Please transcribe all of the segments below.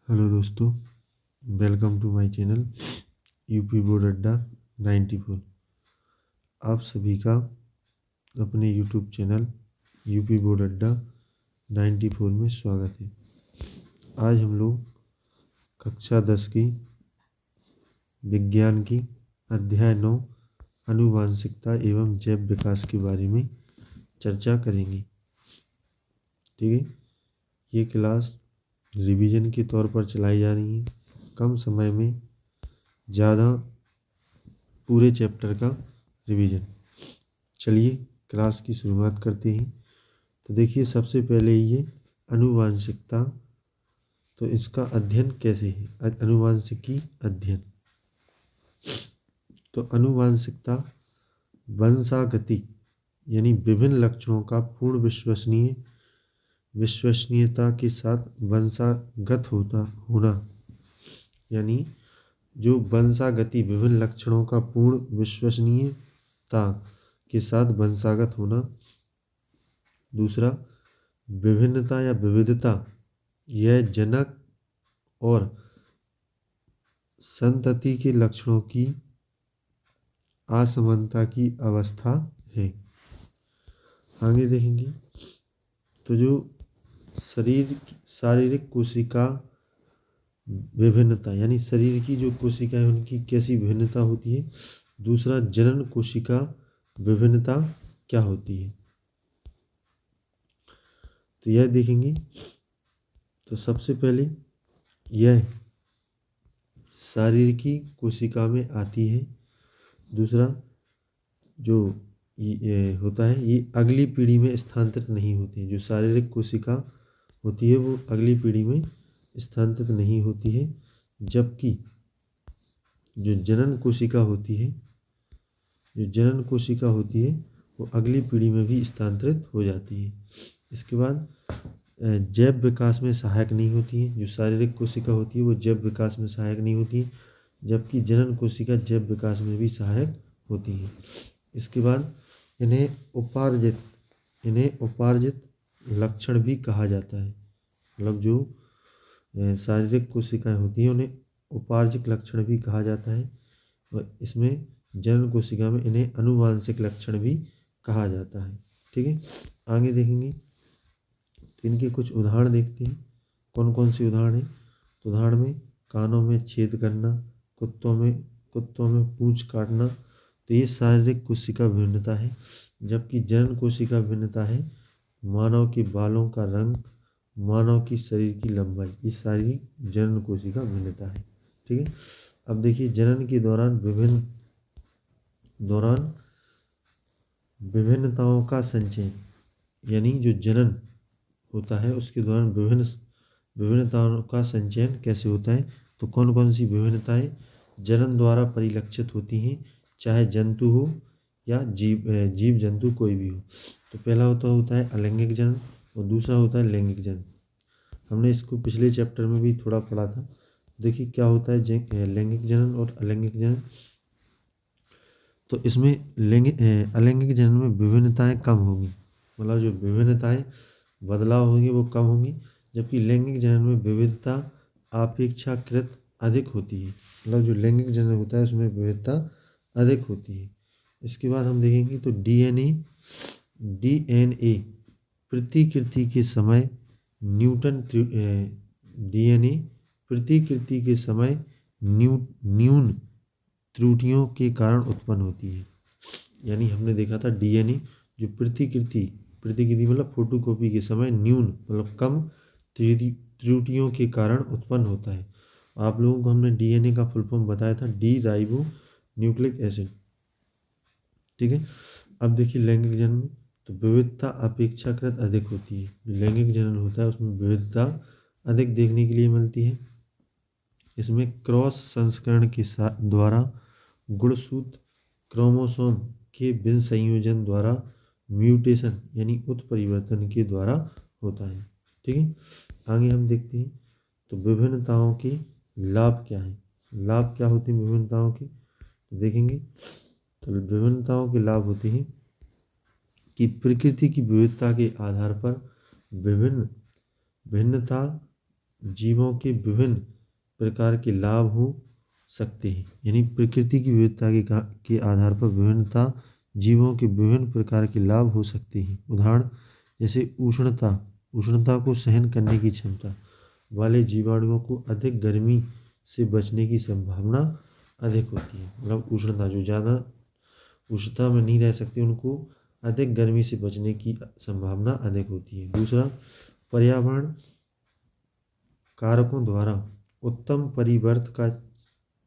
Hello दोस्तों, welcome to my channel UP board Adda 94। आप सभी का अपने YouTube channel UP board Adda 94 में स्वागत है। आज हम लोग कक्षा 10 की विज्ञान की अध्याय 9 आनुवांशिकता एवं जैव विकास के बारे में चर्चा करेंगे। ठीक है, ये क्लास रिवीजन के तौर पर चलाई जा रही है। कम समय में ज़्यादा पूरे चैप्टर का रिवीजन। चलिए क्लास की शुरुआत करते हैं। तो देखिए, सबसे पहले ये आनुवांशिकता, तो इसका अध्ययन कैसे है, आनुवांशिकी अध्ययन। तो आनुवांशिकता वंशागति यानी विभिन्न लक्षणों का पूर्ण विश्वसनीयता के साथ वंशागत होना, यानी जो वंशागति विभिन्न लक्षणों का पूर्ण विश्वसनीयता के साथ वंशागत होना। दूसरा, विभिन्नता या विविधता, यह जनक और संतति के लक्षणों की असमानता की अवस्था है। आगे देखेंगे तो जो शारीरिक कोशिका विभिन्नता, यानी शरीर की जो कोशिकाएं उनकी कैसी विभिन्नता होती है। दूसरा, जनन कोशिका विभिन्नता क्या होती है, तो यह देखेंगे। तो सबसे पहले यह शारीरिकी कोशिका में आती है। दूसरा, जो ये होता है, ये अगली पीढ़ी में स्थानांतरित नहीं होती है। जो शारीरिक कोशिका होती है वो अगली पीढ़ी में स्थानांतरित नहीं होती है, जबकि जो जनन कोशिका होती है वो अगली पीढ़ी में भी स्थानांतरित हो जाती है। इसके बाद जैव विकास में सहायक नहीं होती है। जो शारीरिक कोशिका होती है वो जैव विकास में सहायक नहीं होती है, जबकि जनन कोशिका जैव विकास में भी सहायक होती है। इसके बाद इन्हें उपार्जित लक्षण भी कहा जाता है। मतलब जो शारीरिक कोशिकाएं होती हैं उन्हें उपार्जित लक्षण भी कहा जाता है, और इसमें जनन कोशिका में इन्हें आनुवांशिक लक्षण भी कहा जाता है। ठीक है, आगे देखेंगे तो इनके कुछ उदाहरण देखते हैं। कौन कौन से उदाहरण हैं। तो उदाहरण में कानों में छेद करना, कुत्तों में पूंछ काटना, तो ये शारीरिक कोशिका विभिन्नता है। जबकि जनन कोशिका भिन्नता है मानव के बालों का रंग, मानव की शरीर की लंबाई, ये सारी जनन कोशिका भिन्नता है। ठीक है, अब देखिए जनन के दौरान विभिन्नताओं का संचयन, यानी जो जनन होता है उसके दौरान विभिन्नताओं का संचयन कैसे होता है। तो कौन कौन सी विभिन्नताएं जनन द्वारा परिलक्षित होती हैं, चाहे जंतु हो या जीव जंतु कोई भी हो। तो पहला होता है अलैंगिक जनन, और दूसरा होता है लैंगिक जनन। हमने इसको पिछले चैप्टर में भी थोड़ा पढ़ा था। देखिए क्या होता है लैंगिक जनन और अलैंगिक जनन। तो इसमें अलैंगिक जनन में विभिन्नताएं कम होंगी, मतलब जो विभिन्नताएं बदलाव होंगे वो कम होंगी, जबकि लैंगिक जनन में विविधता अपेक्षाकृत अधिक होती है। मतलब जो लैंगिक जनन होता है उसमें विविधता अधिक होती है। इसके बाद हम देखेंगे तो डीएनए प्रतिकृति के समय न्यून त्रुटियों के कारण उत्पन्न होती है। यानी हमने देखा था डीएनए जो प्रतिकृति मतलब फोटोकॉपी के समय न्यून मतलब कम त्रुटियों के कारण उत्पन्न होता है। आप लोगों को हमने डीएनए का फुल फॉर्म बताया था, डी राइबो न्यूक्लिक एसिड। ठीक है, अब देखिए लैंगिक जनन में तो विविधता अपेक्षाकृत अधिक होती है। जो लैंगिक जनन होता है उसमें विविधता अधिक देखने के लिए मिलती है। इसमें क्रॉस संस्करण के द्वारा गुणसूत्र क्रोमोसोम के विसंयोजन द्वारा म्यूटेशन यानी उत्परिवर्तन के द्वारा होता है। ठीक है, आगे हम देखते हैं तो विभिन्नताओं के लाभ क्या हैं। लाभ क्या होते हैं विभिन्नताओं के, तो देखेंगे तो विभिन्नताओं के लाभ होते हैं कि प्रकृति की विविधता के आधार पर भिन्नता जीवों के विभिन्न प्रकार के लाभ हो सकते हैं। यानी प्रकृति की विविधता के आधार पर विभिन्नता जीवों के विभिन्न प्रकार के लाभ हो सकते हैं। उदाहरण जैसे उष्णता को सहन करने की क्षमता वाले जीवाणुओं को अधिक गर्मी से बचने की संभावना अधिक होती है। मतलब उष्णता, जो ज़्यादा उष्णता में नहीं रह सकते, उनको अधिक गर्मी से बचने की संभावना अधिक होती है। दूसरा, पर्यावरण कारकों द्वारा उत्तम परिवर्त का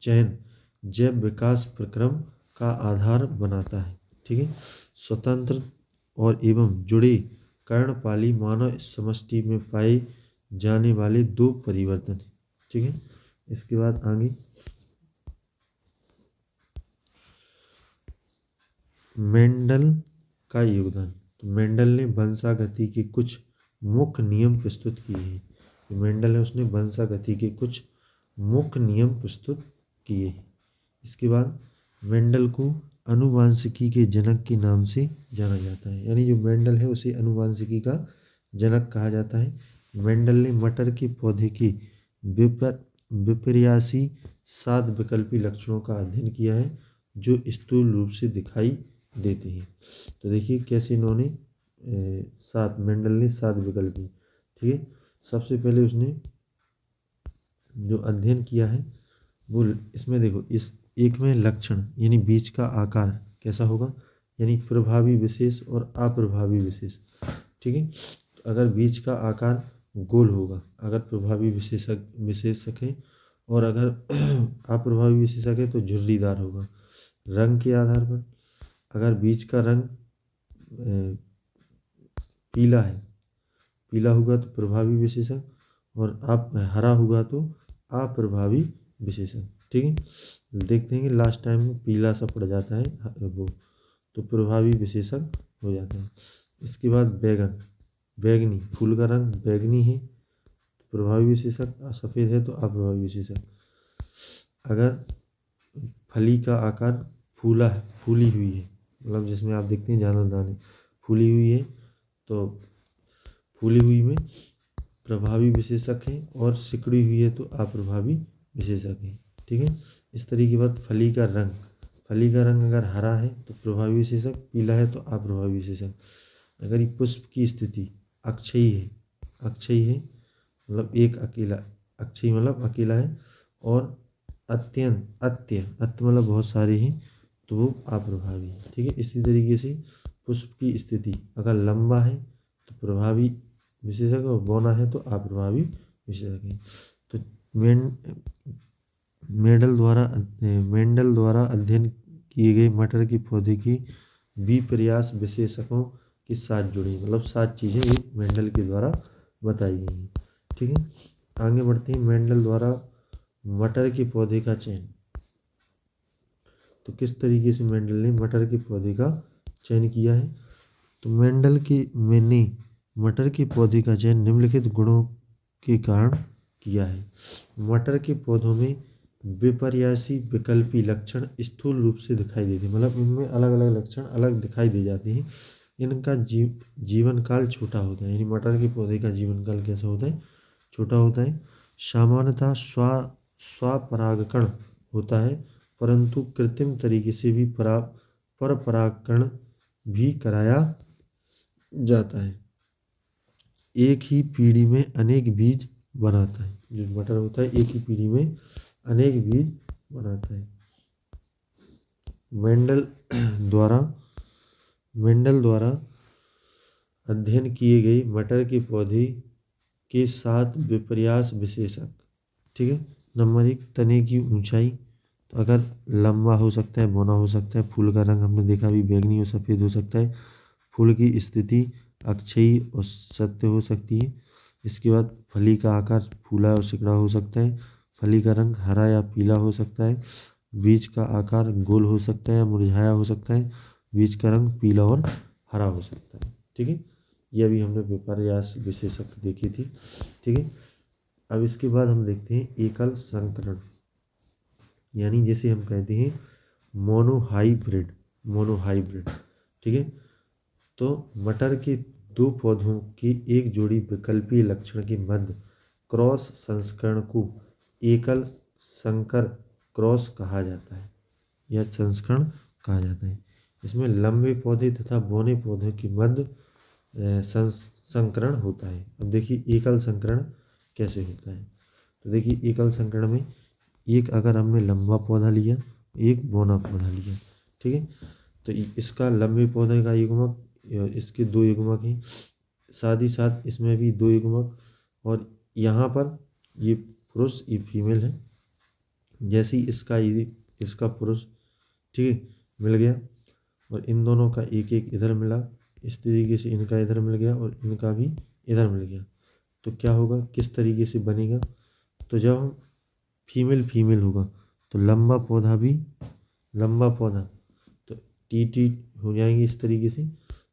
चयन जैव विकास प्रक्रम का आधार बनाता है। ठीक है। स्वतंत्र और एवं जुड़े कर्णपाली मानव समष्टि में पाए जाने वाले दो परिवर्तन हैं। ठीक है। इसके बाद आगे मेंडल का योगदान। तो मेंडल ने वंशागति के कुछ मुख्य नियम प्रस्तुत किए हैं। मेंडल है, उसने वंशागति के कुछ मुख्य नियम प्रस्तुत किए हैं। इसके बाद मेंडल को आनुवांशिकी के जनक के नाम से जाना जाता है। यानी जो मेंडल है उसे आनुवांशिकी का जनक कहा जाता है। मेंडल ने मटर के पौधे के विपर्यासी 7 विकल्पी लक्षणों का अध्ययन किया है जो स्थूल रूप से दिखाई देते हैं। तो देखिए कैसे इन्होंने मेंडल ने 7 विकल्पी। ठीक है। सबसे पहले उसने जो अध्ययन किया है वो इसमें देखो, इस एक में लक्षण यानी बीज का आकार कैसा होगा, यानी प्रभावी विशेष और अप्रभावी विशेष। ठीक है। तो अगर बीज का आकार गोल होगा, अगर प्रभावी विशेषक है, और अगर अप्रभावी विशेषक है तो झुर्रीदार होगा। रंग के आधार पर अगर बीज का रंग पीला है, पीला होगा तो प्रभावी विशेषक, और आप हरा होगा तो अप्रभावी विशेषक। ठीक है। देखते हैं कि लास्ट टाइम में पीला सा पड़ जाता है वो, तो प्रभावी विशेषक हो जाता है। इसके बाद बैगनी, फूल का रंग बैगनी है तो प्रभावी विशेषक, सफ़ेद है तो अप्रभावी विशेषक। अगर फली का आकार फूली हुई है, मतलब जिसमें आप देखते हैं ज़्यादा दाने फूली हुई है, तो फूली हुई में प्रभावी विशेषक है, और सिकुड़ी हुई है तो अप्रभावी विशेषक है। ठीक है। इस तरीके की बात, फली का रंग अगर हरा है तो प्रभावी विशेषक, पीला है तो अप्रभावी विशेषक। अगर ये पुष्प की स्थिति अक्षयी है मतलब एक अकेला, अक्षयी मतलब अकेला है, और अत्य मतलब बहुत सारे हैं तो वो अप्रभावी है। ठीक है। इसी तरीके से पुष्प की स्थिति अगर लंबा है तो प्रभावी विशेषक, और बौना है तो अप्रभावी विशेषक है। तो मेंडल द्वारा अध्ययन किए गए मटर के पौधे की विपर्यास विशेषकों के साथ जुड़ी, मतलब 7 चीज़ें ये मेंडल के द्वारा बताई गई हैं। ठीक है। आगे बढ़ते हैं। मेंडल द्वारा मटर के पौधे का चयन। तो किस तरीके से मेंडल ने मटर के पौधे का चयन किया है। तो मैंने मटर के पौधे का चयन निम्नलिखित गुणों के कारण किया है। मटर के पौधों में विपर्यासी विकल्पी लक्षण स्थूल रूप से दिखाई देते हैं, मतलब इनमें अलग अलग लक्षण अलग दिखाई दे जाते हैं। इनका जीवन काल छोटा होता है, यानी मटर के पौधे का जीवन काल कैसा होता है, छोटा होता है। सामान्यतः स्वपरागकण होता है, परंतु कृत्रिम तरीके से भी पर परागकण भी कराया जाता है। एक ही पीढ़ी में अनेक बीज बनाता है। जो मटर होता है एक ही पीढ़ी में अनेक बीज बनाता है। मेंडल द्वारा अध्ययन किए गए मटर के पौधे के 7 विपर्यास विशेषक। ठीक है। नंबर 1, तने की ऊंचाई। तो अगर लंबा हो सकता है, बौना हो सकता है। फूल का रंग हमने देखा भी बैगनी और सफ़ेद हो सकता है। फूल की स्थिति अक्षयी और सत्य हो सकती है। इसके बाद फली का आकार फूला और सिकुड़ा हो सकता है। फली का रंग हरा या पीला हो सकता है। बीज का आकार गोल हो सकता है या मुरझाया हो सकता है। बीज का रंग पीला और हरा हो सकता है। ठीक है। ये अभी हमने विपर्यास विशेषक देखी थी। ठीक है। अब इसके बाद हम देखते हैं एकल संकरण, यानी जैसे हम कहते हैं मोनोहाइब्रिड। ठीक है। तो मटर के 2 पौधों की एक जोड़ी विकल्पीय लक्षण के मध्य क्रॉस संस्करण को एकल संकर क्रॉस कहा जाता है, यह संस्करण कहा जाता है। इसमें लंबे पौधे तथा बौने पौधे के मध्य संकरण होता है। अब देखिए एकल संकरण कैसे होता है। तो देखिए एकल संकरण में एक अगर हमने लंबा पौधा लिया, एक बौना पौधा लिया, ठीक है, तो इसका लंबे पौधे का युग्मक, इसके दो युग्मक हैं, साथ ही साथ इसमें भी दो युग्मक, और यहाँ पर ये पुरुष ये फीमेल है। जैसे ही इसका पुरुष, ठीक है, मिल गया और इन दोनों का एक एक इधर मिला, इस तरीके से इनका इधर मिल गया और इनका भी इधर मिल गया, तो क्या होगा, किस तरीके से बनेगा। तो जब हम फीमेल फीमेल होगा तो लंबा पौधा भी लंबा पौधा, तो टी हो जाएंगे इस तरीके से,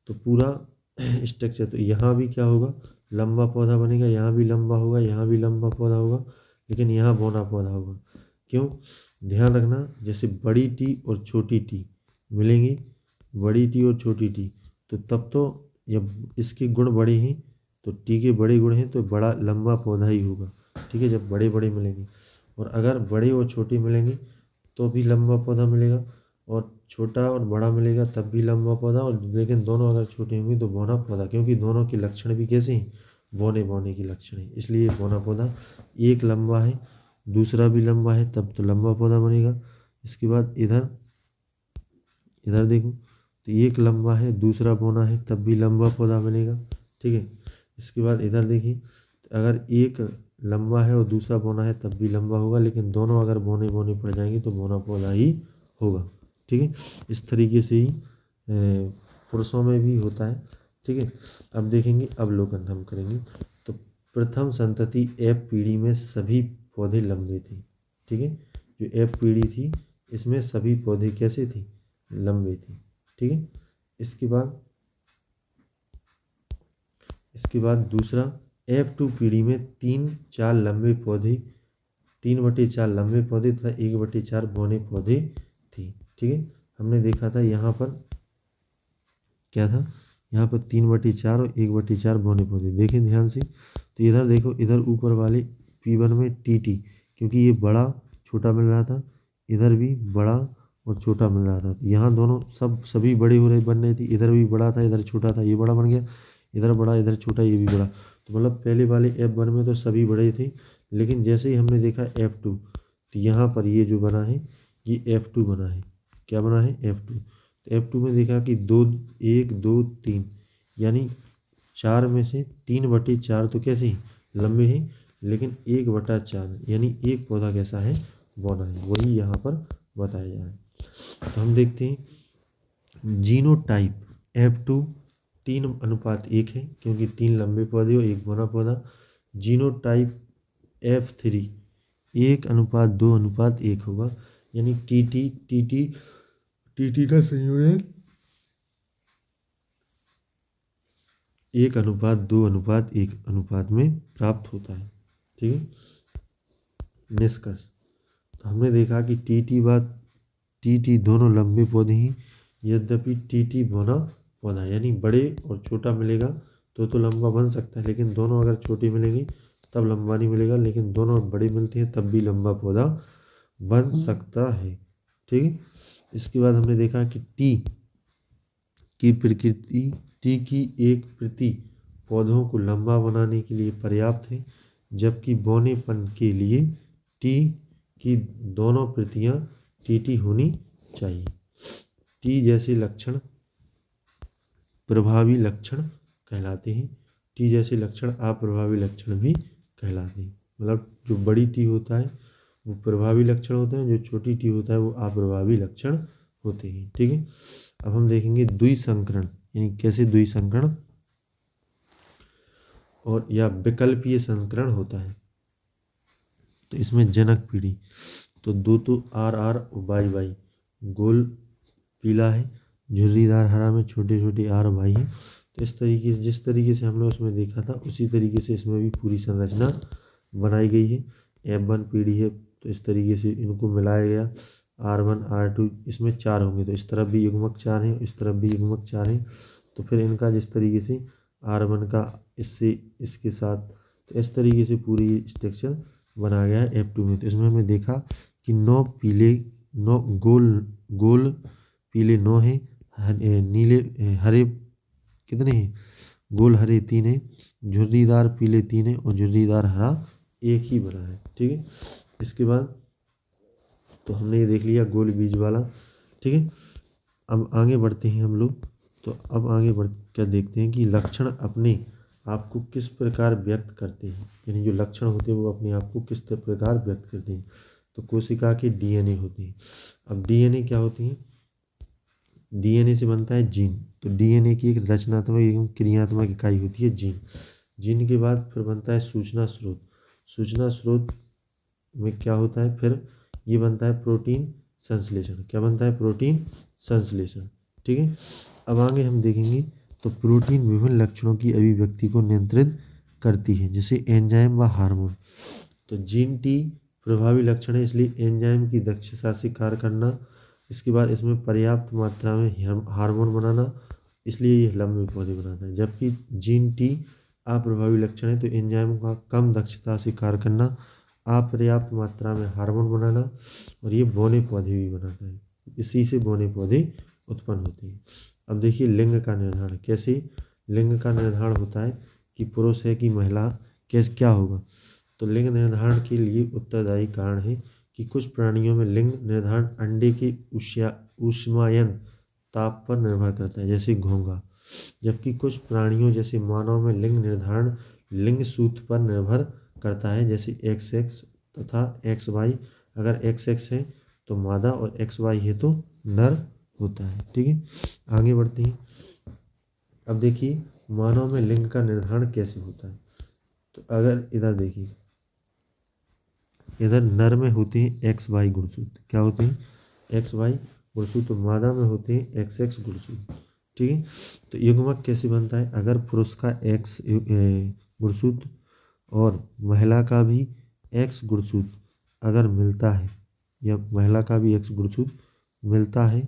तो पूरा स्ट्रक्चर। तो यहाँ भी क्या होगा, लंबा पौधा बनेगा, यहाँ भी लंबा होगा, यहाँ भी लंबा पौधा होगा, लेकिन यहाँ बौना पौधा होगा। क्यों, ध्यान रखना, जैसे बड़ी टी और छोटी टी मिलेंगी, बड़ी टी और छोटी टी, तो तब तो जब इसके गुण बड़े हैं तो टी के बड़े गुण हैं तो बड़ा लंबा पौधा ही होगा, ठीक है, जब बड़े बड़े मिलेंगे। और अगर बड़े और छोटे मिलेंगे तो भी लंबा पौधा मिलेगा, और छोटा और बड़ा मिलेगा तब भी लंबा पौधा, और लेकिन दोनों अगर छोटे होंगे तो बौना पौधा, क्योंकि दोनों के लक्षण भी कैसे हैं, बौने बौने के लक्षण हैं, इसलिए बौना पौधा। एक लंबा है दूसरा भी लंबा है तब तो लंबा पौधा बनेगा। इसके बाद इधर इधर देखो, तो एक लंबा है दूसरा बौना है तब भी लंबा पौधा बनेगा, ठीक है। इसके बाद इधर देखिए, तो अगर एक लंबा है और दूसरा बौना है तब भी लंबा होगा, लेकिन दोनों अगर बौने बौने पड़ जाएंगे तो बौना पौधा ही होगा, ठीक है। इस तरीके से ही पुरुषों में भी होता है, ठीक है। अब देखेंगे अवलोकन हम करेंगे। तो प्रथम संतति एफ पीढ़ी में सभी पौधे लंबे थे, ठीक है। जो एफ पीढ़ी थी इसमें सभी पौधे कैसे थे, लंबे थे, ठीक है। इसके बाद दूसरा F2 पीढ़ी में 3/4 लंबे पौधे, 3/4 लंबे पौधे तथा 1/4 बौने पौधे थे, ठीक है। हमने देखा था यहाँ पर क्या था, यहाँ पर 3/4 और 1/4 बौने पौधे, देखें ध्यान से। तो इधर देखो, इधर ऊपर वाले P1 में TT, क्योंकि ये बड़ा छोटा मिल रहा था, इधर भी बड़ा और छोटा मिल रहा था, तो यहाँ दोनों सभी बड़े हो रहे बन रहे थे, इधर भी बड़ा था इधर छोटा था, ये बड़ा बन गया, इधर बड़ा इधर छोटा, ये भी बड़ा। तो मतलब पहले वाले F1 में तो सभी बड़े थे, लेकिन जैसे ही हमने देखा F2, तो यहाँ पर ये जो बना है ये F2 बना है। क्या बना है, F2। तो F2 में देखा कि 1 2 3, यानी 4 में से 3/4 तो कैसे हैं, लंबे हैं, लेकिन 1/4 यानी एक पौधा कैसा है, बौना है, वही यहाँ पर बताया जा रहा है। तो हम देखते हैं जीनोटाइप F2 3:1 है, क्योंकि 3 लंबे पौधे और एक बौना पौधा। जीनोटाइप F3 1:2:1 होगा, यानी टीटी का संयोजन 1:2:1 अनुपात में प्राप्त होता है, ठीक है। निष्कर्ष, तो हमने देखा कि टीटी दोनों लंबे पौधे हैं, यद्यपि टीटी बौना पौधा, यानी बड़े और छोटा मिलेगा तो लंबा बन सकता है, लेकिन दोनों अगर छोटे मिलेंगे तब लंबा नहीं मिलेगा, लेकिन दोनों बड़े मिलते हैं तब भी लंबा पौधा बन सकता है, ठीक है। इसके बाद हमने देखा कि टी की एक प्रति पौधों को लंबा बनाने के लिए पर्याप्त है, जबकि बौनेपन के लिए टी की दोनों प्रतियां टीटी होनी चाहिए। टी जैसे लक्षण प्रभावी लक्षण कहलाते हैं, टी जैसे लक्षण अप्रभावी लक्षण भी कहलाते हैं। मतलब जो बड़ी टी होता है वो प्रभावी लक्षण होते हैं, जो छोटी टी होता है वो अप्रभावी लक्षण होते हैं, ठीक है। अब हम देखेंगे द्विसंकरण, यानी कैसे द्विसंकरण और या विकल्पीय संकरण होता है। तो इसमें जनक पीढ़ी, तो दो तो आर और वाई वाई, गोल पीला है, झुर्रीदार हरा में छोटे छोटे आर वाई है। तो इस तरीके से, जिस तरीके से हमने उसमें देखा था उसी तरीके से इसमें भी पूरी संरचना बनाई गई है। F1 पीढ़ी है तो इस तरीके से इनको मिलाया गया, R1 R2 इसमें 4 होंगे, तो इस तरफ भी युग्मक 4 है, इस तरफ भी युग्मक 4 है। तो फिर इनका जिस तरीके से R1 का इससे इसके साथ तो इस तरीके से पूरी स्ट्रक्चर बना गया है F2 में। तो इसमें हमने देखा कि 9 गोल गोल पीले 9 हैं, नीले हरे कितने हैं, गोल हरे 3 हैं, झुर्रीदार पीले 3 हैं और झुर्रीदार हरा एक ही बना है। ठीक है, इसके बाद तो हमने ये देख लिया गोल बीज वाला। ठीक है, अब आगे बढ़ते हैं हम लोग। तो अब आगे बढ़ कर देखते हैं कि लक्षण अपने आप को किस प्रकार व्यक्त करते हैं, यानी जो लक्षण होते हैं वो अपने आप को किस प्रकार व्यक्त करते हैं। तो कोशिका के डीएनए होते हैं। अब डीएनए क्या होते हैं, डीएनए से बनता है जीन। तो डीएनए की एक रचनात्मक एवं क्रियात्मक इकाई होती है जीन। जीन के बाद फिर बनता है सूचना स्रोत। सूचना स्रोत में क्या होता है, फिर ये बनता है प्रोटीन संश्लेषण। क्या बनता है, प्रोटीन संश्लेषण। ठीक है, अब आगे हम देखेंगे तो प्रोटीन विभिन्न लक्षणों की अभिव्यक्ति को नियंत्रित करती है, जैसे एंजाइम व हार्मोन। तो जीन टी प्रभावी लक्षण है, इसलिए एंजाइम की दक्षता से कार्य करना। इसके बाद इसमें पर्याप्त मात्रा में हार्मोन बनाना, इसलिए ये लंबे पौधे बनाता है। जबकि जीन टी अप्रभावी लक्षण है, तो एंजाइम का कम दक्षता से कार्य करना, अपर्याप्त मात्रा में हार्मोन बनाना, और ये बौने पौधे भी बनाता है। इसी से बौने पौधे उत्पन्न होते हैं। अब देखिए लिंग का निर्धारण कैसे, लिंग का निर्धारण होता है कि पुरुष है कि महिला, कैसे क्या होगा। तो लिंग निर्धारण के लिए उत्तरदायी कारण है कि कुछ प्राणियों में लिंग निर्धारण अंडे के ऊष्मायन ताप पर निर्भर करता है, जैसे घोंघा। जबकि कुछ प्राणियों जैसे मानव में लिंग निर्धारण लिंग सूत्र पर निर्भर करता है, जैसे XX तथा XY। अगर XX है तो मादा और XY है तो नर होता है। ठीक है, आगे बढ़ते हैं। अब देखिए मानव में लिंग का निर्धारण कैसे होता है। तो अगर इधर देखिए, इधर नर में होते हैं XY गुणसूत्र। क्या होते हैं, XY गुणसूत्र। तो मादा में होते हैं XX गुणसूत्र। ठीक है, तो युग्मक कैसे बनता है, अगर पुरुष का X गुणसूत्र और महिला का भी X गुणसूत्र अगर मिलता है, या महिला का भी X गुणसूत्र मिलता है,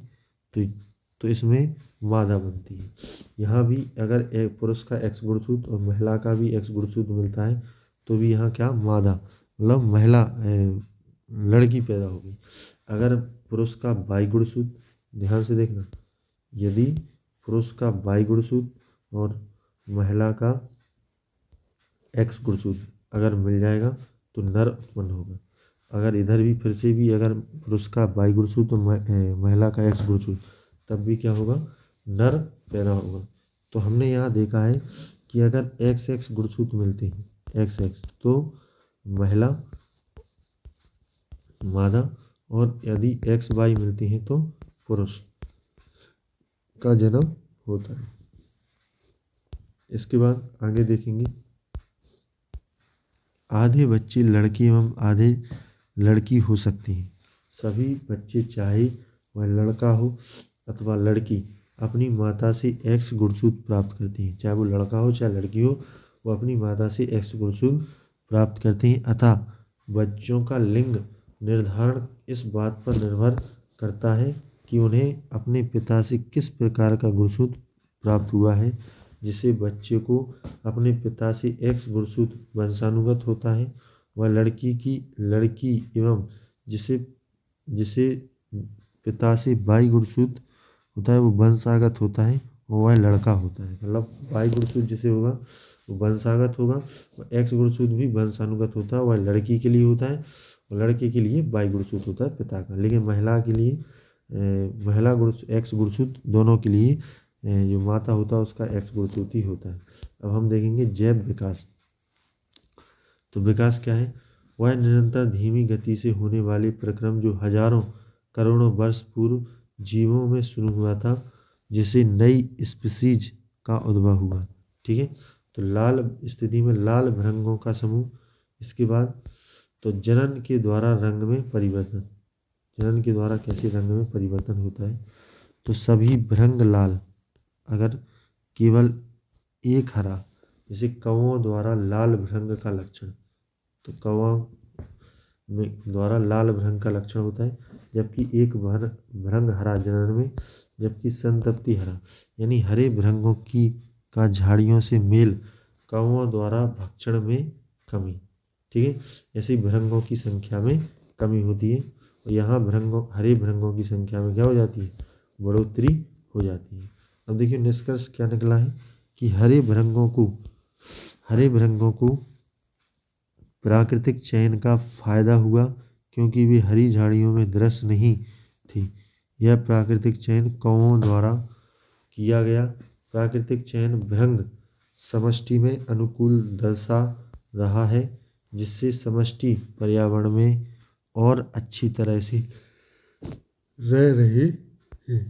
तो इसमें मादा बनती है। यहाँ भी अगर एक पुरुष का X गुणसूत्र और महिला का भी X गुणसूत्र मिलता है, तो भी यहाँ क्या मादा, मतलब महिला लड़की पैदा होगी। अगर पुरुष का Y गुणसूत्र, ध्यान से देखना, यदि पुरुष का Y गुणसूत्र और महिला का X गुणसूत्र अगर मिल जाएगा तो नर उत्पन्न होगा। अगर इधर भी फिर से भी अगर पुरुष का Y गुणसूत्र और महिला का X गुणसूत्र, तब भी क्या होगा, नर पैदा होगा। तो हमने यहाँ देखा है कि अगर XX गुणसूत्र मिलते हैं, XX, तो महिला मादा, और यदि XY मिलती हैं तो पुरुष का जन्म होता है। इसके बाद आगे देखेंगे, आधे बच्चे लड़के एवं आधे लड़की हो सकते हैं। सभी बच्चे, चाहे वह लड़का हो अथवा लड़की, अपनी माता से X गुणसूत्र प्राप्त करते हैं। चाहे वो लड़का हो चाहे लड़की हो, वो अपनी माता से X गुणसूत्र प्राप्त करते हैं। अतः बच्चों का लिंग निर्धारण इस बात पर निर्भर करता है कि उन्हें अपने पिता से किस प्रकार का गुणसूत्र प्राप्त हुआ है। जिसे बच्चे को अपने पिता से X गुणसूत्र वंशानुगत होता है, वह लड़की एवं जिसे पिता से Y गुणसूत्र होता है वो वंशागत होता है, और वह लड़का होता है। मतलब Y गुणसूत्र जिसे होगा वो वंशागत होगा, और X गुणसूत्र भी वंशानुगत होता है, वह लड़की के लिए होता है, और लड़के के लिए Y गुणसूत्र होता है पिता का। लेकिन महिला के लिए महिला X गुणसूत्र दोनों के लिए जो माता होता है उसका X गुणसूत्र ही होता है। अब हम देखेंगे जैव विकास। तो विकास क्या है, वह निरंतर धीमी गति से होने वाले प्रक्रम जो हजारों करोड़ों वर्ष पूर्व जीवों में शुरू हुआ था, जिसे नई स्पीशीज का उद्भव हुआ। ठीक है, तो लाल स्थिति में लाल भ्रंगों का समूह। इसके बाद तो जनन के द्वारा रंग में परिवर्तन। जनन के द्वारा कैसे रंग में परिवर्तन होता है, तो सभी भ्रंग लाल, अगर केवल एक हरा, जैसे कौओं द्वारा लाल भ्रंग का लक्षण, तो कौवा में द्वारा लाल भ्रंग का लक्षण होता है, जबकि एक भ्रंग हरा जनन में, जबकि संतप्ति हरा, यानी हरे भ्रंगों का झाड़ियों से मेल कौओं द्वारा भक्षण में कमी। ठीक है, ऐसे ही भृंगों की संख्या में कमी होती है और यहाँ हरे भृंगों की संख्या में क्या हो जाती है, बढ़ोतरी हो जाती है। अब देखिए निष्कर्ष क्या निकला है कि हरे भृंगों को प्राकृतिक चयन का फायदा हुआ क्योंकि वे हरी झाड़ियों में दृश्य नहीं थे। यह प्राकृतिक चयन कौओं द्वारा किया गया। प्राकृतिक चयन भृंग समष्टि में अनुकूल दर्शा रहा है, जिससे समष्टि पर्यावरण में और अच्छी तरह से रह रहे हैं।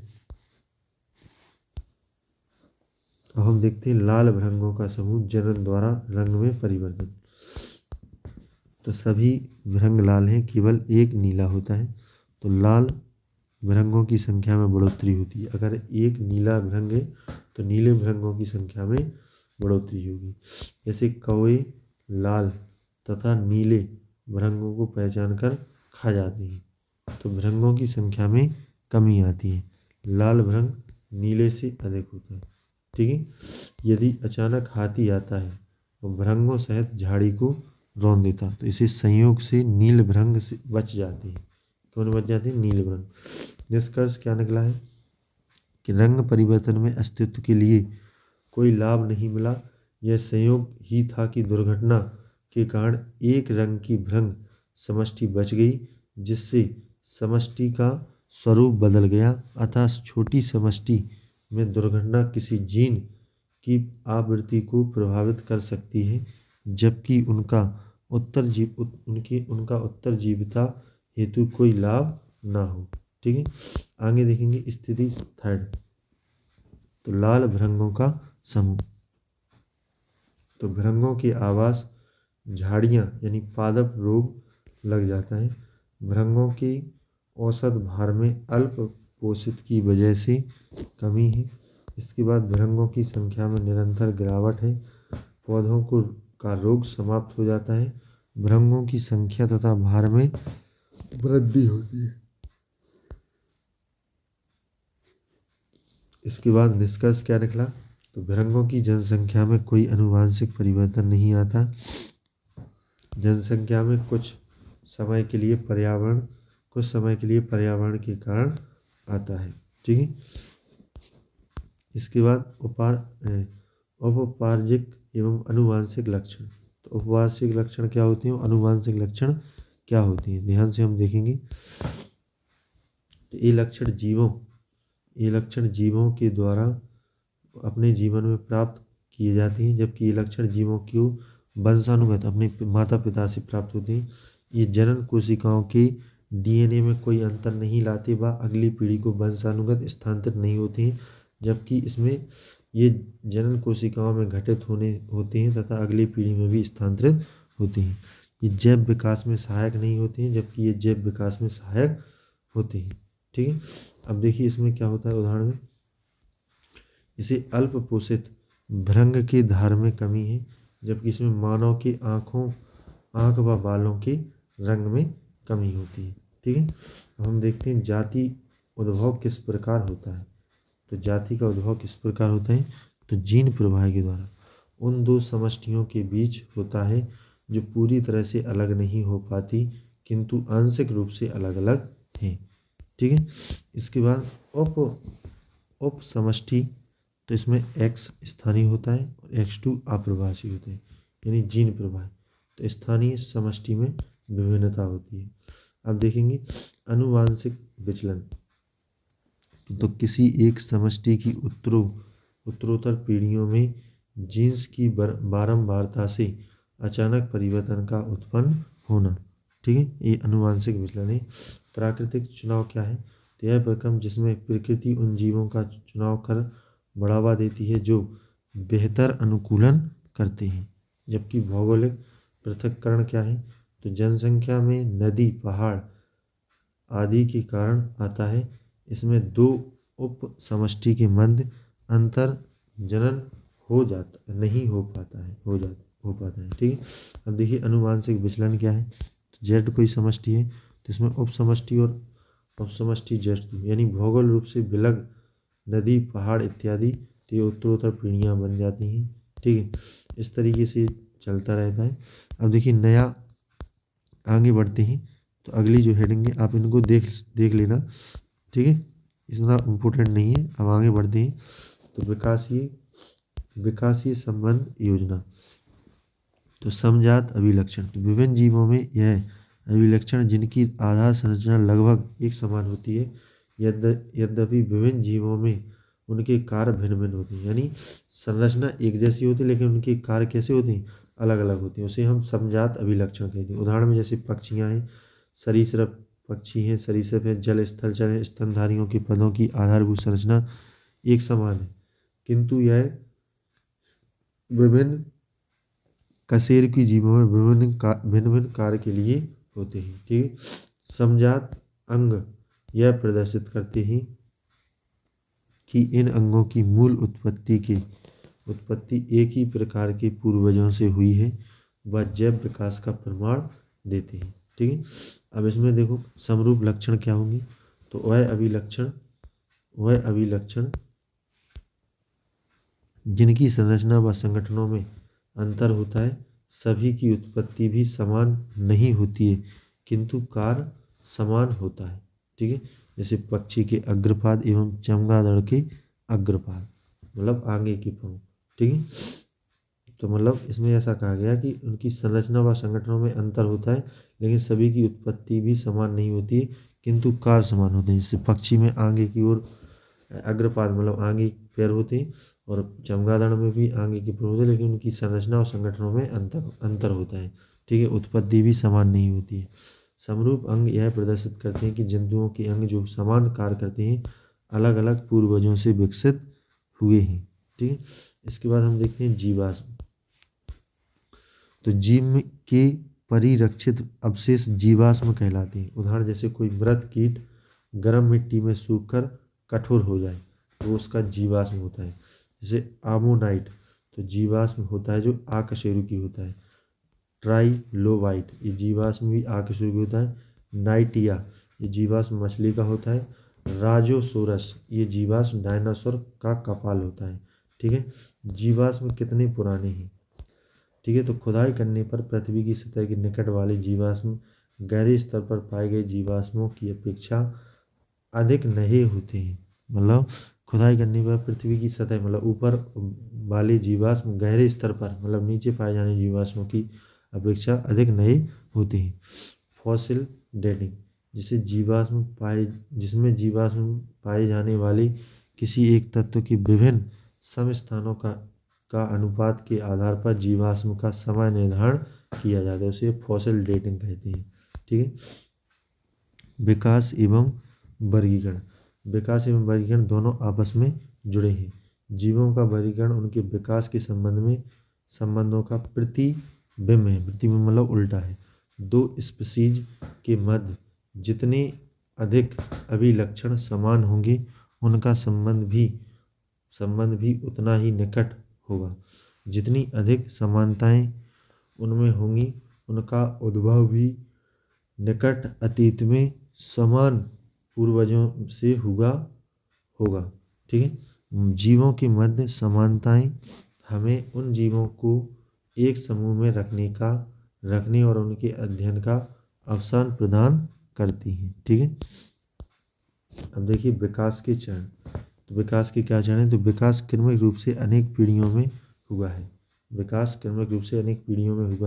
अब हम देखते हैं लाल भृंगों का समूह जनन द्वारा रंग में परिवर्तन। तो सभी भृंग लाल हैं, केवल एक नीला होता है। तो लाल भृंगों की संख्या में बढ़ोतरी होती है। अगर एक नीला भृंग है तो नीले भृंगों की संख्या में बढ़ोतरी होगी। जैसे कौवे लाल तथा नीले भृंगों को पहचान कर खा जाते हैं, तो भृंगों की संख्या में कमी आती है। लाल भृंग नीले से अधिक होता है। ठीक है, यदि अचानक हाथी आता है तो भृंगों सहित झाड़ी को रौंद देता, तो इसे संयोग से नील भृंग से बच जाते हैं। कौन बच जाते हैं, नील भृंग। निष्कर्ष क्या निकला है कि रंग परिवर्तन में अस्तित्व के लिए कोई लाभ नहीं मिला। यह संयोग ही था कि दुर्घटना के कारण एक रंग की भृंग समष्टि बच गई, जिससे समष्टि का स्वरूप बदल गया। अतः छोटी समष्टि में दुर्घटना किसी जीन की आवृत्ति को प्रभावित कर सकती है, जबकि उनका उत्तरजीविता हेतु कोई लाभ ना हो। ठीक है, आगे देखेंगे स्थिति थर्ड। तो लाल भृंगों का समूह। तो भृंगों के आवास झाड़ियाँ यानी पादप रोग लग जाता है। भृंगों के औसत भार में अल्प पोषित की वजह से कमी है। इसके बाद भृंगों की संख्या में निरंतर गिरावट है। पौधों का रोग समाप्त हो जाता है। भृंगों की संख्या तथा भार में वृद्धि होती है। इसके बाद निष्कर्ष क्या निकला, तो भृंगों की जनसंख्या में कोई आनुवंशिक परिवर्तन नहीं आता। जनसंख्या में कुछ समय के लिए पर्यावरण के कारण आता है। ठीक है, इसके बाद औपपार्जिक एवं आनुवंशिक लक्षण। तो औपवार्षिक लक्षण क्या होते हैं, आनुवंशिक लक्षण क्या होती हैं, ध्यान से हम देखेंगे। तो ये लक्षण जीवों के द्वारा अपने जीवन में प्राप्त किए जाते हैं, जबकि ये लक्षण जीवों को वंशानुगत अपने माता पिता से प्राप्त होते हैं। ये जनन कोशिकाओं के डीएनए में कोई अंतर नहीं लाते व अगली पीढ़ी को वंशानुगत स्थानांतरित नहीं होते हैं, जबकि इसमें ये जनन कोशिकाओं में घटित होते हैं तथा अगली पीढ़ी में भी स्थानांतरित होते हैं। ये जैव विकास में सहायक नहीं होते हैं, जबकि ये जैव विकास में सहायक होते हैं। ठीक है, अब देखिए इसमें क्या होता है उदाहरण में। इसे अल्प पोषित भृंग के धार में कमी है, जबकि इसमें मानव के आँख व बालों के रंग में कमी होती है। ठीक है, अब हम देखते हैं जाति उद्भव किस प्रकार होता है। तो जाति का उद्भव किस प्रकार होता है, तो जीन प्रवाह के द्वारा उन दो समष्टियों के बीच होता है जो पूरी तरह से अलग नहीं हो पाती, किंतु आंशिक रूप से अलग अलग हैं। ठीक है, इसके बाद उप समष्टि। तो इसमें x स्थानीय होता है और x2 अप्रवासी होते हैं, यानी जीन प्रवाह। तो स्थानीय समष्टि में विभिन्नता होती है। अब देखेंगे आनुवंशिक विचलन। तो किसी एक समष्टि की उत्तरोत्तर पीढ़ियों में जीन्स की बारंबारता से अचानक परिवर्तन का उत्पन्न होना। ठीक है, ये आनुवंशिक विचलन है। प्राकृतिक चुनाव क्या है, तो यह प्रक्रम जिसमें प्रकृति उन जीवों का चुनाव कर बढ़ावा देती है जो बेहतर अनुकूलन करते हैं। जबकि भौगोलिक पृथक्करण क्या है, तो जनसंख्या में नदी पहाड़ आदि के कारण आता है। इसमें दो उप समष्टि के मध्य अंतर जनन नहीं हो पाता है। ठीक है, अब देखिए आनुवंशिक विचलन क्या है। तो जेड कोई समष्टि है, तो इसमें उप समष्टि और उप समष्टि जेड यानी भौगोल रूप से विलग नदी पहाड़ इत्यादि, तो ये उत्तरोत्तर पीढ़ियाँ बन जाती हैं। ठीक है, इस तरीके से चलता रहता है। अब देखिए नया आगे बढ़ते हैं, तो अगली जो हेडिंग है आप इनको देख लेना, ठीक है, इतना इम्पोर्टेंट नहीं है। अब आगे बढ़ते हैं, तो विकासीय संबंध योजना। तो समजात अभिलक्षण, तो विभिन्न जीवों में यह अभिलक्षण जिनकी आधार संरचना लगभग एक समान होती है, यद्यपि विभिन्न जीवों में उनके कार्य भिन्न भिन्न होते हैं। यानी संरचना एक जैसी होती है लेकिन उनके कार्य कैसे होते हैं, अलग अलग होते हैं। उसे हम समजात अभिलक्षण कहते हैं। उदाहरण में जैसे पक्षियाँ हैं, सरीसृप पक्षी हैं, सरीसृप है, जल स्थलचर हैं, स्तनधारियों के पदों की आधारभूत संरचना एक समान है, किंतु यह विभिन्न कशेरुकी जीवों में भिन्न भिन्न कार्य के लिए होते हैं, ठीक है। समजात अंग यह प्रदर्शित करते हैं कि इन अंगों की मूल उत्पत्ति एक ही प्रकार के पूर्वजों से हुई है, व जैव विकास का प्रमाण देते हैं, ठीक है। अब इसमें देखो समरूप लक्षण क्या होंगे, तो वह अभिलक्षण जिनकी संरचना व संगठनों में अंतर होता है, सभी की उत्पत्ति भी समान नहीं होती है, किंतु कार्य समान होता है, ठीक है। जैसे पक्षी के अग्रपाद एवं चमगादड़ के अग्रपाद, मतलब आगे की पंख, ठीक है। तो मतलब इसमें ऐसा कहा गया कि उनकी संरचना व संगठनों में अंतर होता है, लेकिन सभी की उत्पत्ति भी समान नहीं होती है, किंतु कार्य समान होते हैं। जैसे पक्षी में आगे की ओर अग्रपाद मतलब आगे पैर होते हैं, और चमगादड़ में भी आगे के पैर होते हैं, लेकिन उनकी संरचना और संगठनों में अंतर होता है, ठीक है। उत्पत्ति भी समान नहीं होती है। समरूप अंग यह प्रदर्शित करते हैं कि जंतुओं के अंग जो समान कार्य करते हैं, अलग अलग पूर्वजों से विकसित हुए हैं, ठीक है। इसके बाद हम देखते हैं जीवाश्म। तो जीव के परिरक्षित अवशेष जीवाश्म कहलाते हैं। उदाहरण जैसे कोई मृत कीट गर्म मिट्टी में सूखकर कठोर हो जाए तो उसका जीवाश्म होता है। जैसे आमोनाइट, तो जीवाश्म होता है जो आकशेरुकी होता है। ट्राइलोबाइट, ये जीवाश्म भी आकशेरुकी होता है। नाइटिया, ये जीवाश्म मछली का होता है। राजोसोरस, ये जीवाश्म डायनासोर का कपाल होता है, ठीक है। जीवाश्म कितने पुराने हैं, ठीक है। तो खुदाई करने पर पृथ्वी की सतह के निकट वाले जीवाश्म गहरे स्तर पर पाए गए जीवाश्मों की अपेक्षा अधिक नए होते हैं। मतलब खुदाई करने पर पृथ्वी की सतह मतलब ऊपर वाले जीवाश्म गहरे स्तर पर मतलब नीचे पाए जाने जीवाश्मों की अपेक्षा अधिक नए होते हैं। फॉसिल डेटिंग, जिसमें जीवाश्म पाए जाने वाले किसी एक तत्व के विभिन्न समस्थानों का अनुपात के आधार पर जीवाश्म का समय निर्धारण किया जाता है, उसे फॉसिल डेटिंग कहते हैं, ठीक है। विकास एवं वर्गीकरण, विकास एवं वर्गीकरण दोनों आपस में जुड़े हैं। जीवों का वर्गीकरण उनके विकास के संबंधों का प्रतिबिंब है। प्रतिबिंब मतलब उल्टा है। दो स्पीशीज के मध्य जितने अधिक अभिलक्षण समान होंगे, उनका संबंध भी उतना ही निकट होगा। जितनी अधिक समानताएं उनमें होंगी, उनका उद्भव भी निकट अतीत में समान पूर्वजों से होगा, ठीक है। जीवों के मध्य समानताएं हमें उन जीवों को एक समूह में रखने और उनके अध्ययन का अवसर प्रदान करती हैं, ठीक है। अब देखिए विकास के चरण। तो विकास के क्या चरण हैं, तो विकास क्रमिक रूप से अनेक पीढ़ियों में हुआ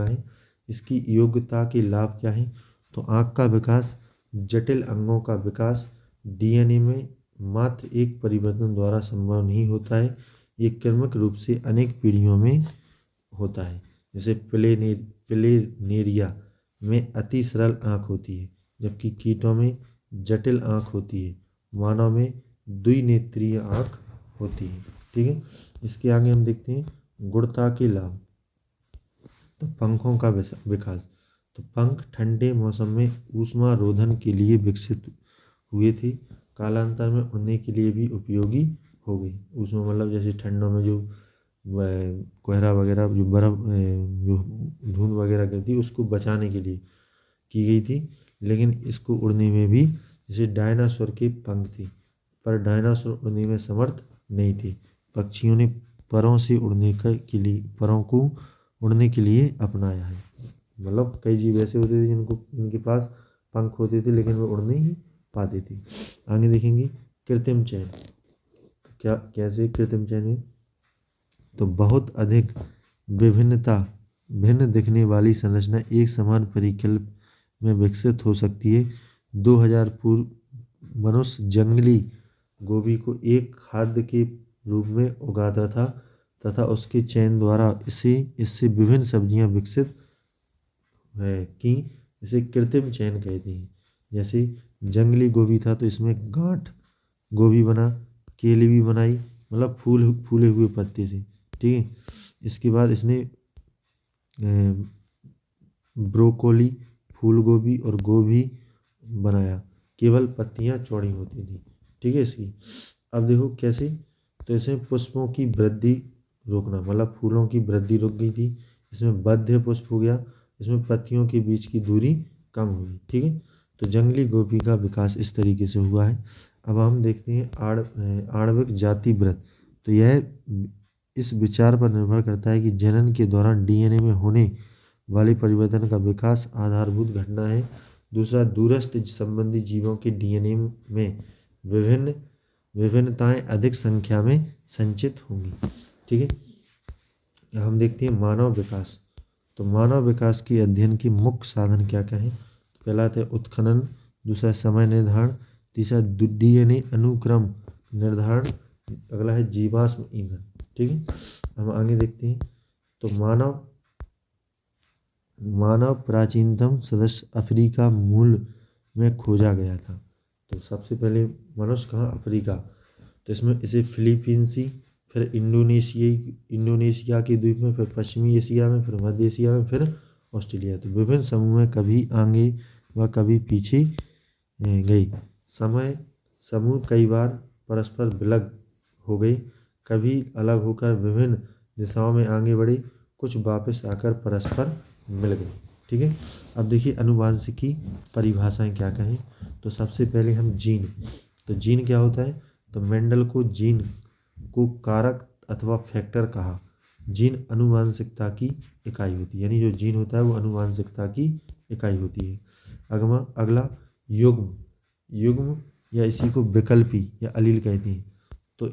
है। इसकी योग्यता के लाभ क्या हैं, तो आँख का विकास, जटिल अंगों का विकास डीएनए में मात्र एक परिवर्तन द्वारा संभव नहीं होता है, ये क्रमिक रूप से अनेक पीढ़ियों में होता है। जैसे प्लेनेरिया में अति सरल आँख होती है, जबकि कीटों में जटिल आँख होती है, मानव में द्विनेत्रीय आँख होती है, ठीक है। इसके आगे हम देखते हैं गुणता के लाभ। तो पंखों का विकास, तो पंख ठंडे मौसम में ऊष्मा रोधन के लिए विकसित हुए थे, कालांतर में उड़ने के लिए भी उपयोगी हो गई। ऊष्मा मतलब जैसे ठंडों में जो कोहरा वगैरह जो बर्फ जो धुंध वगैरह गिरती उसको बचाने के लिए की गई थी, लेकिन इसको उड़ने में भी, जैसे डायनासोर के पंख थे, पर डायनासोर उड़ने में समर्थ नहीं थे। पक्षियों ने परों को उड़ने के लिए अपनाया है। मतलब कई जीव ऐसे होते थे जिनके पास पंख होते थे लेकिन वो उड़ नहीं पाते थे। आगे देखेंगे कृत्रिम चयन। क्या कैसे कृत्रिम चयन है? तो बहुत अधिक विभिन्नता, भिन्न दिखने वाली संरचना एक समान परिकल्प में विकसित हो सकती है। 2000 पूर्व मनुष्य जंगली गोभी को एक खाद्य के रूप में उगाता था तथा उसके चयन द्वारा इससे विभिन्न सब्जियां विकसित है कि इसे कृत्रिम चयन कहते हैं। जैसे जंगली गोभी था तो इसमें गांठ गोभी बना, केली भी बनाई, मतलब फूले हुए पत्ते से, ठीक है। इसके बाद इसने ब्रोकोली, फूल गोभी और गोभी बनाया, केवल पत्तियां चौड़ी होती थी, ठीक है इसकी। अब देखो कैसे, तो इसमें पुष्पों की वृद्धि रोकना, मतलब फूलों की वृद्धि रुक गई थी। इसमें बद्ध पुष्प हो गया, इसमें पत्तियों के बीच की दूरी कम हुई, ठीक है। तो जंगली गोभी का विकास इस तरीके से हुआ है। अब हम देखते हैं आणविक जाति वृत्त। तो यह इस विचार पर निर्भर करता है कि जनन के दौरान डीएनए में होने वाले परिवर्तन का विकास आधारभूत घटना है। दूसरा, दूरस्थ संबंधी जीवों के डीएनए में विभिन्नताएं अधिक संख्या में संचित होंगी, ठीक है। हम देखते हैं मानव विकास। तो मानव विकास के अध्ययन के मुख्य साधन क्या क्या है? तो पहला है उत्खनन, दूसरा समय निर्धारण, तीसरा डीएनए अनुक्रम निर्धारण, अगला है जीवाश्म ईंधन, ठीक है। हम आगे देखते हैं। तो मानव प्राचीनतम सदस्य अफ्रीका मूल में खोजा गया था। तो सबसे पहले मनुष्य कहाँ? अफ्रीका। तो इसमें इसे फिलीपींसी, फिर इंडोनेशिया के द्वीप में, फिर पश्चिमी एशिया में, फिर मध्य एशिया में, फिर ऑस्ट्रेलिया। तो विभिन्न समूह में कभी आगे व कभी पीछे गई। समूह कई बार परस्पर विलग हो गई, कभी अलग होकर विभिन्न दिशाओं में आगे बढ़ी, कुछ वापस आकर परस्पर मिल गई, ठीक है। अब देखिए अनुवांशिकी परिभाषाएं क्या कहें। तो सबसे पहले हम जीन। तो जीन क्या होता है? तो मेंडल को जीन को कारक अथवा फैक्टर कहा। जीन अनुवांशिकता की इकाई होती है, यानी जो जीन होता है वो अनुवांशिकता की इकाई होती है। अगला युग्म या इसी को विकल्पी या अलील कहते हैं। तो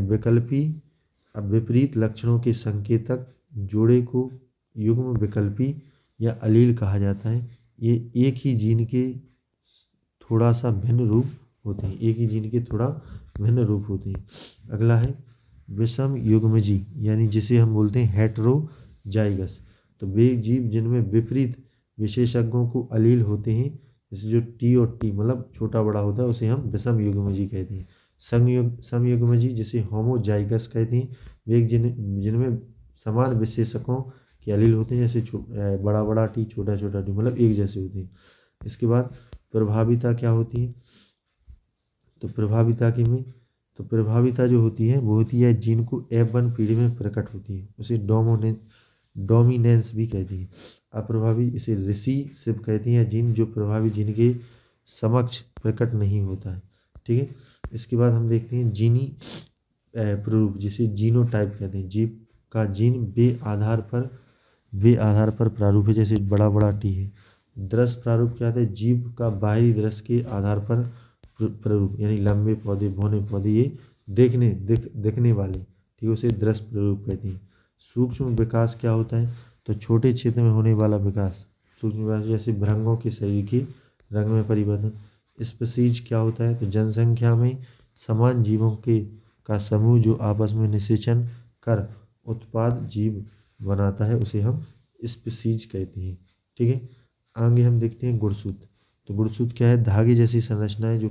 विकल्पी, अब विपरीत लक्षणों के संकेतक जोड़े को युग्म, विकल्पी या अलील कहा जाता है। ये एक ही जीन के थोड़ा सा भिन्न रूप होते हैं, एक ही जीन के थोड़ा भिन्न रूप होते हैं। अगला है विषम युग्मजी, यानी जिसे हम बोलते हैं हेटेरोजाइगस। तो वे जीव जिनमें विपरीत विशेषज्ञों को अलील होते हैं, जैसे जो टी और टी मतलब छोटा बड़ा होता है, उसे हम विषम युग्मजी कहते हैं। समयुग्मजी जिसे होमोजाइगस कहते हैं, वे जिनमें समान विशेषकों के अलील होते हैं, जैसे बड़ा बड़ा टी, छोटा छोटा टी, मतलब एक जैसे होते हैं। इसके बाद प्रभाविता क्या होती है? तो प्रभाविता जो होती है वो होती है जीन को F1 पीढ़ी में प्रकट होती है, उसे डोमिनेंस भी कहती है। अप्रभावी इसे रिसीसिव कहती हैं, जीन जो प्रभावी जीन के समक्ष प्रकट नहीं होता है, ठीक है। इसके बाद हम देखते हैं जीनी प्ररूप, जिसे जीनोटाइप कहते हैं। जीव का जीन वे आधार पर प्रारूप है, जैसे बड़ा बड़ा टी है। दृश्य प्रारूप क्या होता है? जीव का बाहरी दृश्य के आधार पर प्रारूप, यानी लंबे पौधे, बौने पौधे, ये दिखने वाले, ठीक है, उसे दृश्य प्रारूप कहते हैं। सूक्ष्म विकास क्या होता है? तो छोटे क्षेत्र में होने वाला विकास, सूक्ष्म विकास, जैसे भृंगों के शरीर के रंग में परिवर्तन। स्पीशीज क्या होता है? तो जनसंख्या में समान जीवों का समूह जो आपस में निषेचन कर उत्पाद जीव बनाता है, उसे हम स्पीशीज कहते हैं, ठीक है। आगे हम देखते हैं गुणसूत्र। तो गुणसूत्र क्या है? धागे जैसी संरचनाएं जो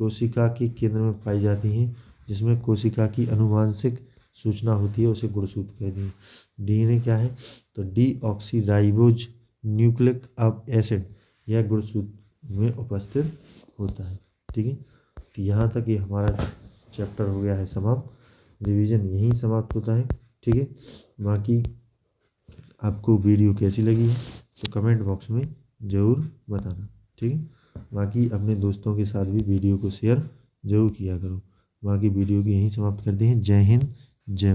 कोशिका के केंद्र में पाई जाती हैं, जिसमें कोशिका की अनुवांशिक सूचना होती है, उसे गुणसूत्र कहते हैं। डीएनए क्या है? तो डीऑक्सीराइबोज न्यूक्लिक एसिड, यह गुणसूत्र में उपस्थित होता है, ठीक है। तो यहाँ तक ये हमारा चैप्टर हो गया है समाप्त। रिवीजन यहीं समाप्त होता है, ठीक है। बाकी आपको वीडियो कैसी लगी है तो कमेंट बॉक्स में ज़रूर बताना, ठीक है। बाकी अपने दोस्तों के साथ भी वीडियो को शेयर ज़रूर किया करो। बाकी वीडियो की यहीं समाप्त करते हैं। जय हिंद, जय